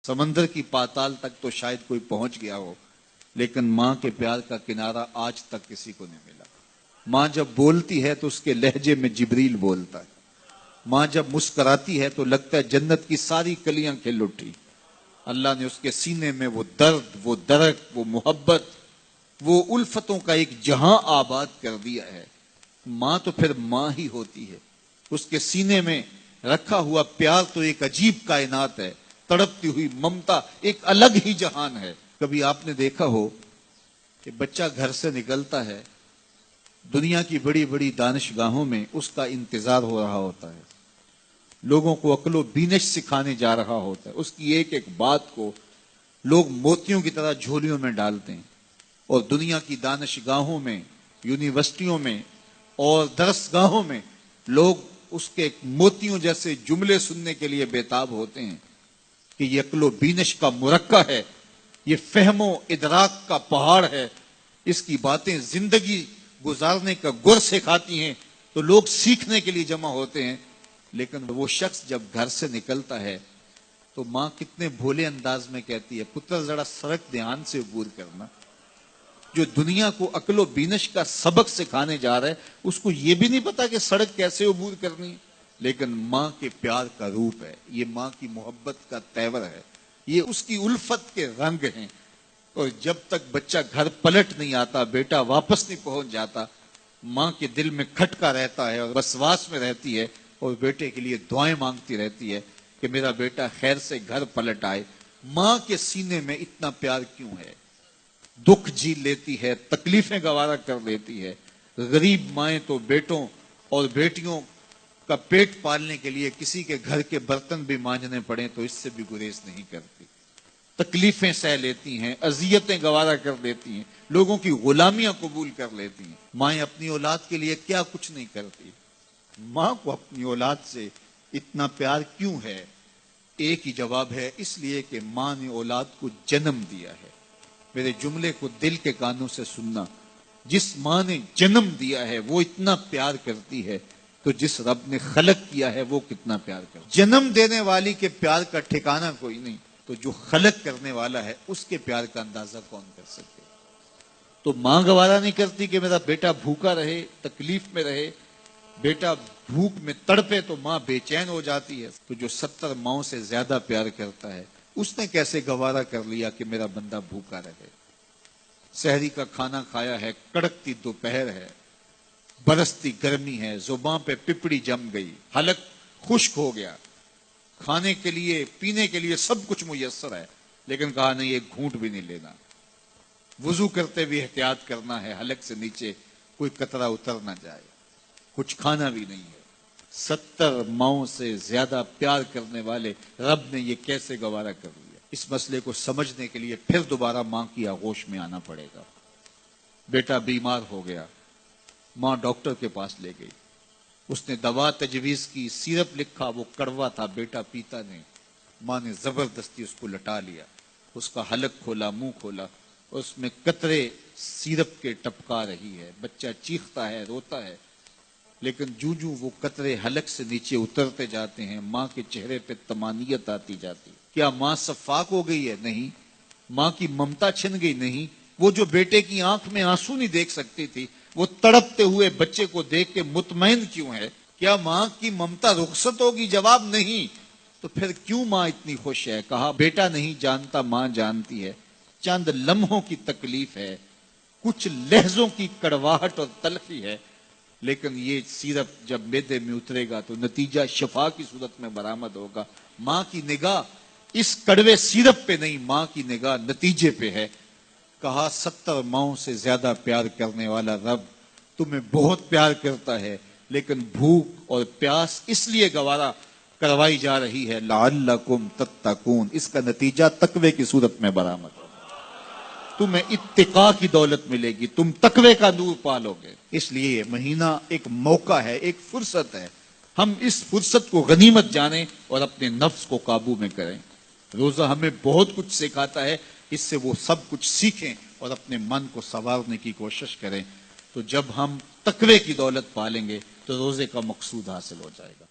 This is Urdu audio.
سمندر کی پاتال تک تو شاید کوئی پہنچ گیا ہو، لیکن ماں کے پیار کا کنارہ آج تک کسی کو نہیں ملا۔ ماں جب بولتی ہے تو اس کے لہجے میں جبریل بولتا ہے۔ ماں جب مسکراتی ہے تو لگتا ہے جنت کی ساری کلیاں کھل اٹھی۔ اللہ نے اس کے سینے میں وہ درد، وہ درک، وہ محبت، وہ الفتوں کا ایک جہاں آباد کر دیا ہے۔ ماں تو پھر ماں ہی ہوتی ہے۔ اس کے سینے میں رکھا ہوا پیار تو ایک عجیب کائنات ہے، تڑپتی ہوئی ممتا ایک الگ ہی جہان ہے۔ کبھی آپ نے دیکھا ہو کہ بچہ گھر سے نکلتا ہے، دنیا کی بڑی بڑی دانشگاہوں میں اس کا انتظار ہو رہا ہوتا ہے، لوگوں کو عقل و بینش سکھانے جا رہا ہوتا ہے، اس کی ایک ایک بات کو لوگ موتیوں کی طرح جھولیوں میں ڈالتے ہیں، اور دنیا کی دانشگاہوں میں، یونیورسٹیوں میں اور درسگاہوں میں لوگ اس کے موتیوں جیسے جملے سننے کے لیے بےتاب ہوتے ہیں کہ یہ عقل و بینش کا مرکہ ہے، یہ فہم و ادراک کا پہاڑ ہے، اس کی باتیں زندگی گزارنے کا گر سکھاتی ہیں، تو لوگ سیکھنے کے لیے جمع ہوتے ہیں۔ لیکن وہ شخص جب گھر سے نکلتا ہے تو ماں کتنے بھولے انداز میں کہتی ہے، پتر ذرا سڑک دھیان سے عبور کرنا۔ جو دنیا کو عقل و بینش کا سبق سکھانے جا رہا ہے، اس کو یہ بھی نہیں پتا کہ سڑک کیسے عبور کرنی ہے۔ لیکن ماں کے پیار کا روپ ہے، یہ ماں کی محبت کا تیور ہے، یہ اس کی الفت کے رنگ ہیں۔ اور جب تک بچہ گھر پلٹ نہیں آتا، بیٹا واپس نہیں پہنچ جاتا، ماں کے دل میں کھٹکا رہتا ہے اور وسواس میں رہتی ہے، اور بیٹے کے لیے دعائیں مانگتی رہتی ہے کہ میرا بیٹا خیر سے گھر پلٹ آئے۔ ماں کے سینے میں اتنا پیار کیوں ہے؟ دکھ جھیل لیتی ہے، تکلیفیں گوارا کر لیتی ہے۔ غریب مائیں تو بیٹوں اور بیٹیوں کا پیٹ پالنے کے لیے کسی کے گھر کے برتن بھی مانجنے پڑیں تو اس سے بھی گریز نہیں کرتی، تکلیفیں سہ لیتی ہیں، اذیتیں گوارا کر لیتی ہیں، لوگوں کی غلامیاں قبول کر لیتی ہیں۔ مائیں اپنی اولاد کے لیے کیا کچھ نہیں کرتی۔ ماں کو اپنی اولاد سے اتنا پیار کیوں ہے؟ ایک ہی جواب ہے، اس لیے کہ ماں نے اولاد کو جنم دیا ہے۔ میرے جملے کو دل کے کانوں سے سننا، جس ماں نے جنم دیا ہے وہ اتنا پیار کرتی ہے، تو جس رب نے خلق کیا ہے وہ کتنا پیار کرتا ہے۔ جنم دینے والی کے پیار کا ٹھکانہ کوئی نہیں، تو جو خلق کرنے والا ہے اس کے پیار کا اندازہ کون کر سکتے؟ تو ماں گوارا نہیں کرتی کہ میرا بیٹا بھوکا رہے، تکلیف میں رہے، بیٹا بھوک میں تڑپے تو ماں بے چین ہو جاتی ہے۔ تو جو 70 ماؤں سے زیادہ پیار کرتا ہے، اس نے کیسے گوارا کر لیا کہ میرا بندہ بھوکا رہے؟ سحری کا کھانا کھایا ہے، کڑکتی دوپہر ہے، برستی گرمی ہے، زباں پہ پپڑی جم گئی، حلق خشک ہو گیا، کھانے کے لیے پینے کے لیے سب کچھ میسر ہے، لیکن کہا نہیں ایک گھونٹ بھی نہیں لینا، وضو کرتے بھی احتیاط کرنا ہے، حلق سے نیچے کوئی قطرہ اتر نہ جائے، کچھ کھانا بھی نہیں ہے۔ 70 ماؤں سے زیادہ پیار کرنے والے رب نے یہ کیسے گوارا کر لیا؟ اس مسئلے کو سمجھنے کے لیے پھر دوبارہ ماں کی آغوش میں آنا پڑے گا۔ بیٹا بیمار ہو گیا، ماں ڈاکٹر کے پاس لے گئی، اس نے دوا تجویز کی، سیرپ لکھا، وہ کڑوا تھا، بیٹا پیتا نہیں، ماں نے زبردستی اس کو لٹا لیا، اس کا حلق کھولا، منہ کھولا، اس میں قطرے سیرپ کے ٹپکا رہی ہے، بچہ چیختا ہے، روتا ہے، لیکن جو وہ قطرے حلق سے نیچے اترتے جاتے ہیں، ماں کے چہرے پہ طمانینت آتی جاتی۔ کیا ماں صفاق ہو گئی ہے؟ نہیں۔ ماں کی ممتا چھن گئی؟ نہیں۔ وہ جو بیٹے کی آنکھ میں آنسو نہیں دیکھ سکتی تھی، وہ تڑپتے ہوئے بچے کو دیکھ کے مطمئن کیوں ہے؟ کیا ماں کی ممتا رخصت ہوگی؟ جواب نہیں۔ تو پھر کیوں ماں اتنی خوش ہے؟ کہا بیٹا نہیں جانتا، ماں جانتی ہے، چند لمحوں کی تکلیف ہے، کچھ لہجوں کی کڑواہٹ اور تلخی ہے، لیکن یہ سیرپ جب معدے میں اترے گا تو نتیجہ شفا کی صورت میں برآمد ہوگا۔ ماں کی نگاہ اس کڑوے سیرپ پہ نہیں، ماں کی نگاہ نتیجے پہ ہے۔ کہا 70 ماؤں سے زیادہ پیار کرنے والا رب تمہیں بہت پیار کرتا ہے، لیکن بھوک اور پیاس اس لیے گوارا کروائی جا رہی ہے لعلکم تتقون، اس کا نتیجہ تقوی کی صورت میں برآمد ہوگا۔ تمہیں اتقاء کی دولت ملے گی، تم تقوی کا نور پالو گے۔ اس لیے یہ مہینہ ایک موقع ہے، ایک فرصت ہے، ہم اس فرصت کو غنیمت جانیں اور اپنے نفس کو قابو میں کریں۔ روزہ ہمیں بہت کچھ سکھاتا ہے، اس سے وہ سب کچھ سیکھیں اور اپنے من کو سنوارنے کی کوشش کریں، تو جب ہم تقوی کی دولت پالیں گے تو روزے کا مقصود حاصل ہو جائے گا۔